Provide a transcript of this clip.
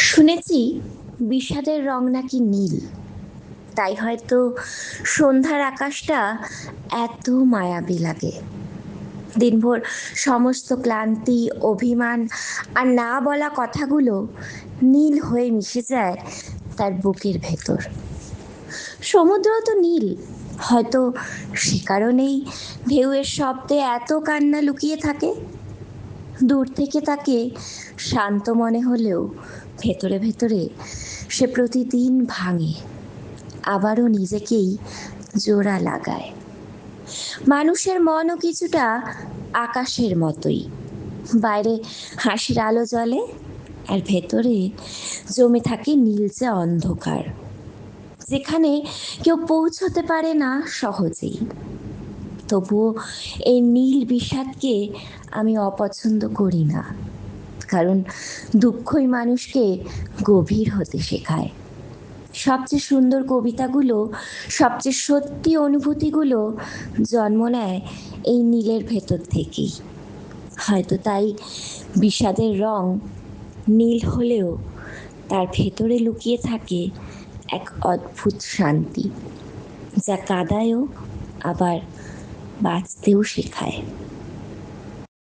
শুনেছি বিষাদের রং নাকি নীল, তাই হয়তো সন্ধ্যার আকাশটা এত মায়াবী লাগে। দিনভর সমস্ত ক্লান্তি, অভিমান আর না বলা কথাগুলো নীল হয়ে মিশে যায় তার বুকের ভেতর। সমুদ্র তো নীল, হয়তো সে কারণেই ঢেউয়ের শব্দে এত কান্না লুকিয়ে থাকে। দূর থেকে তাকে শান্ত মনে হলেও ভেতরে ভেতরে সে প্রতিদিন ভাঙে, আবারও নিজেকেই জোড়া লাগায়। মানুষের মনও কিছুটা আকাশের মতোই, বাইরে হাসির আলো জ্বলে আর ভেতরে জমে থাকে নীলচে অন্ধকার, যেখানে কেউ পৌঁছতে পারে না সহজেই। তবুও এই নীল বিষাদকে আমি অপছন্দ করি না, কারণ দুঃখই মানুষকে গভীর হতে শেখায়। সবচেয়ে সুন্দর কবিতাগুলো, সবচেয়ে সত্যি অনুভূতিগুলো জন্ম নেয় এই নীলের ভেতর থেকেই। হয়তো তাই বিষাদের রং নীল হলেও তার ভেতরে লুকিয়ে থাকে এক অদ্ভুত শান্তি, যা কাঁদায়ও আবার বাঁচতেও শেখায়।